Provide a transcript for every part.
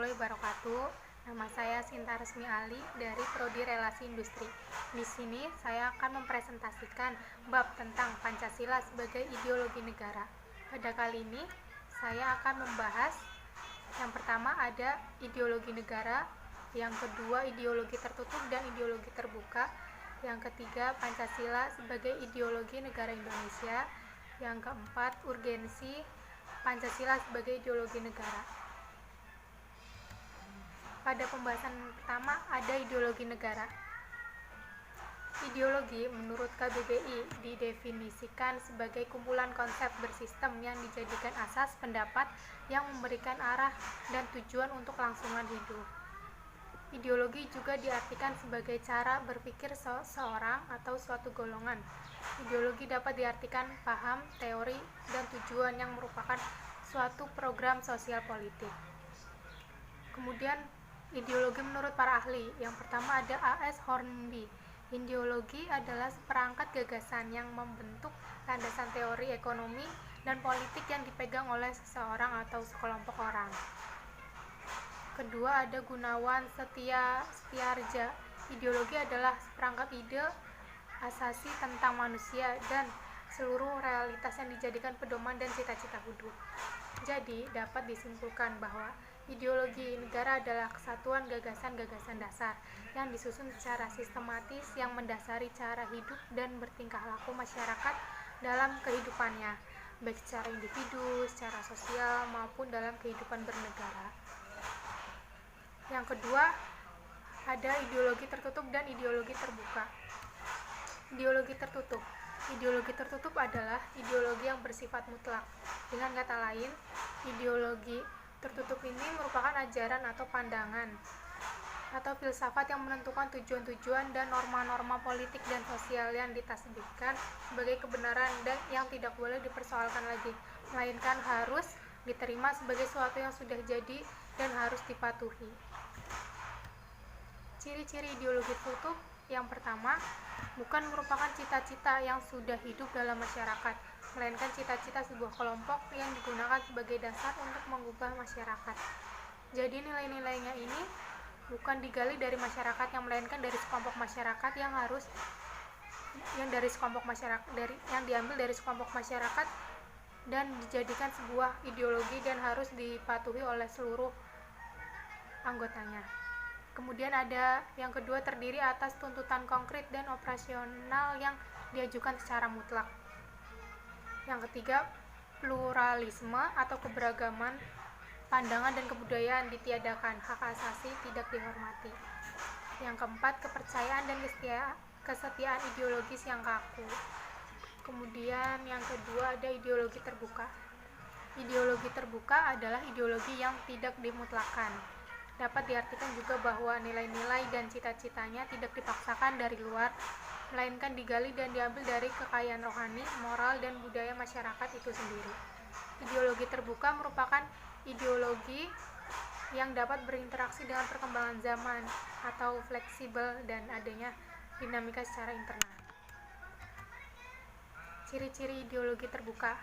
warahmatullahi wabarakatuh. Nama saya Sinta Resmi Ali dari Prodi Relasi Industri. Di sini saya akan mempresentasikan bab tentang Pancasila sebagai ideologi negara. Pada kali ini saya akan membahas yang pertama ada ideologi negara, yang kedua ideologi tertutup dan ideologi terbuka, yang ketiga Pancasila sebagai ideologi negara Indonesia, yang keempat urgensi Pancasila sebagai ideologi negara. Pada pembahasan pertama ada ideologi negara. Ideologi menurut KBBI didefinisikan sebagai kumpulan konsep bersistem yang dijadikan asas pendapat yang memberikan arah dan tujuan untuk kelangsungan hidup. Ideologi juga diartikan sebagai cara berpikir seseorang atau suatu golongan. Ideologi dapat diartikan paham, teori, dan tujuan yang merupakan suatu program sosial politik. Kemudian ideologi menurut para ahli. Yang pertama ada A.S. Hornby. Ideologi adalah seperangkat gagasan yang membentuk landasan teori ekonomi dan politik yang dipegang oleh seseorang atau sekelompok orang. Kedua ada Gunawan Setiardja. Ideologi adalah seperangkat ide asasi tentang manusia dan seluruh realitas yang dijadikan pedoman dan cita-cita hidup. Jadi dapat disimpulkan bahwa ideologi negara adalah kesatuan gagasan-gagasan dasar yang disusun secara sistematis yang mendasari cara hidup dan bertingkah laku masyarakat dalam kehidupannya, baik secara individu, secara sosial, maupun dalam kehidupan bernegara. Yang kedua, ada ideologi tertutup dan ideologi terbuka. Ideologi tertutup. Ideologi tertutup adalah ideologi yang bersifat mutlak. Dengan kata lain, ideologi tertutup ini merupakan ajaran atau pandangan atau filsafat yang menentukan tujuan-tujuan dan norma-norma politik dan sosial yang ditasbihkan sebagai kebenaran dan yang tidak boleh dipersoalkan lagi, melainkan harus diterima sebagai sesuatu yang sudah jadi dan harus dipatuhi. Ciri-ciri ideologi tertutup yang pertama, bukan merupakan cita-cita yang sudah hidup dalam masyarakat, melainkan cita-cita sebuah kelompok yang digunakan sebagai dasar untuk mengubah masyarakat. Jadi nilai-nilainya ini bukan digali dari masyarakat yang melainkan dari sekelompok masyarakat yang diambil dari sekelompok masyarakat dan dijadikan sebuah ideologi dan harus dipatuhi oleh seluruh anggotanya. Kemudian ada yang kedua, terdiri atas tuntutan konkret dan operasional yang diajukan secara mutlak. Yang ketiga, pluralisme atau keberagaman pandangan dan kebudayaan ditiadakan, hak asasi tidak dihormati. Yang keempat, kepercayaan dan kesetiaan ideologis yang kaku. Kemudian yang kedua ada ideologi terbuka. Ideologi terbuka adalah ideologi yang tidak dimutlakan. Dapat diartikan juga bahwa nilai-nilai dan cita-citanya tidak dipaksakan dari luar, melainkan digali dan diambil dari kekayaan rohani, moral, dan budaya masyarakat itu sendiri. Ideologi terbuka merupakan ideologi yang dapat berinteraksi dengan perkembangan zaman atau fleksibel dan adanya dinamika secara internal. Ciri-ciri ideologi terbuka.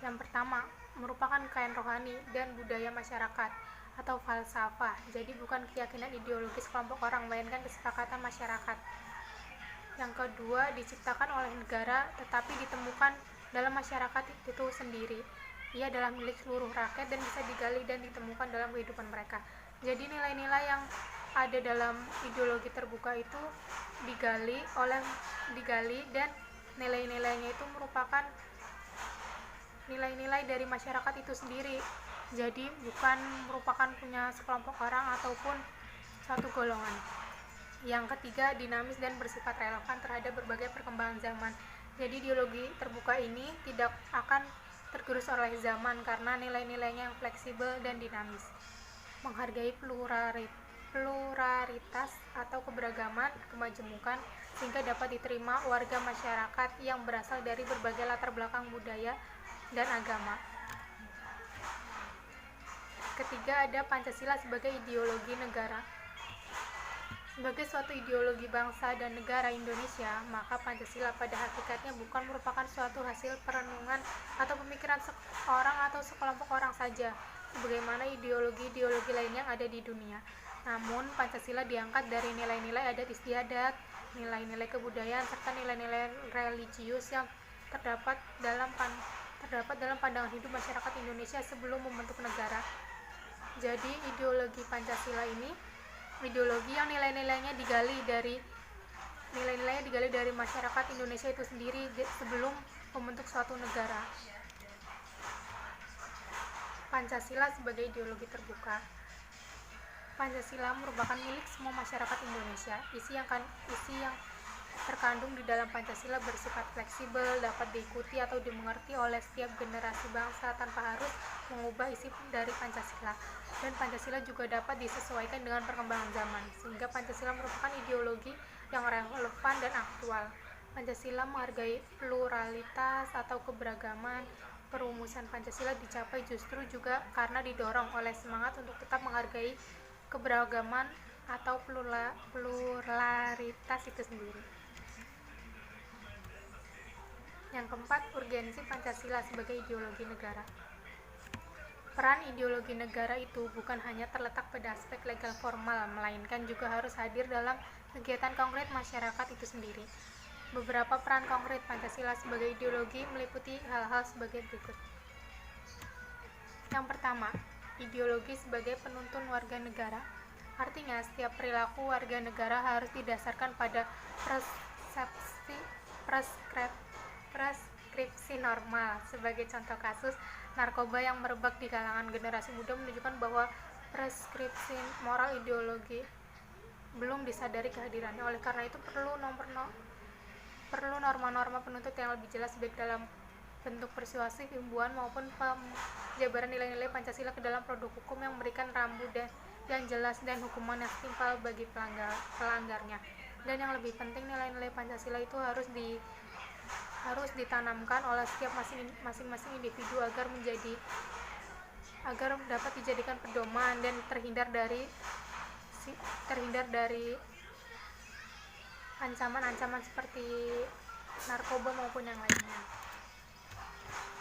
Yang pertama, merupakan kekayaan rohani dan budaya masyarakat atau falsafah. Jadi bukan keyakinan ideologis kelompok orang, melainkan kesepakatan masyarakat. Yang kedua, diciptakan oleh negara tetapi ditemukan dalam masyarakat itu sendiri. Ia adalah milik seluruh rakyat dan bisa digali dan ditemukan dalam kehidupan mereka. Jadi nilai-nilai yang ada dalam ideologi terbuka itu digali dan nilai-nilainya itu merupakan nilai-nilai dari masyarakat itu sendiri. Jadi bukan merupakan punya sekelompok orang ataupun satu golongan. Yang ketiga, dinamis dan bersifat relevan terhadap berbagai perkembangan zaman. Jadi ideologi terbuka ini tidak akan tergerus oleh zaman karena nilai-nilainya yang fleksibel dan dinamis. Menghargai pluralitas atau keberagaman, kemajemukan, sehingga dapat diterima warga masyarakat yang berasal dari berbagai latar belakang budaya dan agama. Ketiga ada Pancasila sebagai ideologi negara. Sebagai suatu ideologi bangsa dan negara Indonesia, maka Pancasila pada hakikatnya bukan merupakan suatu hasil perenungan atau pemikiran seorang atau sekelompok orang saja, sebagaimana ideologi-ideologi lainnya yang ada di dunia. Namun, Pancasila diangkat dari nilai-nilai adat istiadat, nilai-nilai kebudayaan, serta nilai-nilai religius yang terdapat dalam pandangan hidup masyarakat Indonesia sebelum membentuk negara. Jadi, ideologi Pancasila ini ideologi yang nilai-nilainya digali dari masyarakat Indonesia itu sendiri sebelum membentuk suatu negara. Pancasila sebagai ideologi terbuka. Pancasila merupakan milik semua masyarakat Indonesia. Isi yang terkandung di dalam Pancasila bersifat fleksibel, dapat diikuti atau dimengerti oleh setiap generasi bangsa tanpa harus mengubah isi dari Pancasila. Dan Pancasila juga dapat disesuaikan dengan perkembangan zaman, sehingga Pancasila merupakan ideologi yang relevan dan aktual. Pancasila menghargai pluralitas atau keberagaman. Perumusan Pancasila dicapai justru juga karena didorong oleh semangat untuk tetap menghargai keberagaman atau pluralitas itu sendiri. Yang keempat, urgensi Pancasila sebagai ideologi negara. Peran ideologi negara itu bukan hanya terletak pada aspek legal formal, melainkan juga harus hadir dalam kegiatan konkret masyarakat itu sendiri. Beberapa peran konkret Pancasila sebagai ideologi meliputi hal-hal sebagai berikut. Yang pertama, ideologi sebagai penuntun warga negara. Artinya, setiap perilaku warga negara harus didasarkan pada preskripsi normal. Sebagai contoh kasus, narkoba yang merebak di kalangan generasi muda menunjukkan bahwa preskripsi moral ideologi belum disadari kehadirannya. Oleh karena itu, perlu norma-norma penuntut yang lebih jelas baik dalam bentuk persuasif, himbauan maupun penjabaran nilai-nilai Pancasila ke dalam produk hukum yang memberikan rambu yang jelas dan hukuman yang setimpal bagi pelanggarnya. Dan yang lebih penting, nilai-nilai Pancasila itu harus ditanamkan oleh setiap masing-masing individu agar dapat dijadikan pedoman dan terhindar dari ancaman-ancaman seperti narkoba maupun yang lainnya.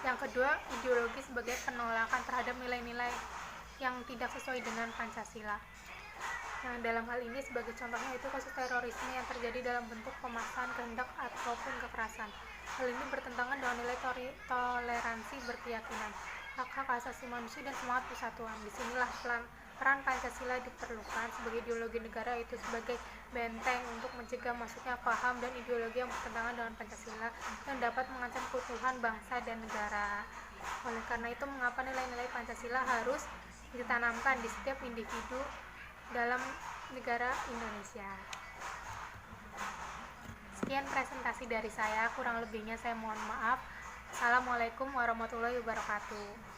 Yang kedua, ideologi sebagai penolakan terhadap nilai-nilai yang tidak sesuai dengan Pancasila. Nah, dalam hal ini sebagai contohnya itu kasus terorisme yang terjadi dalam bentuk pemaksaan kehendak ataupun kekerasan. Hal ini bertentangan dengan nilai toleransi berkeyakinan, hak-hak asasi manusia dan semangat persatuan. Disinilah peran Pancasila diperlukan sebagai ideologi negara, itu sebagai benteng untuk mencegah masuknya paham dan ideologi yang bertentangan dengan Pancasila dan dapat mengancam keutuhan bangsa dan negara. Oleh karena itu, mengapa nilai-nilai Pancasila harus ditanamkan di setiap individu dalam negara Indonesia. Sekian presentasi dari saya, kurang lebihnya saya mohon maaf. Assalamualaikum warahmatullahi wabarakatuh.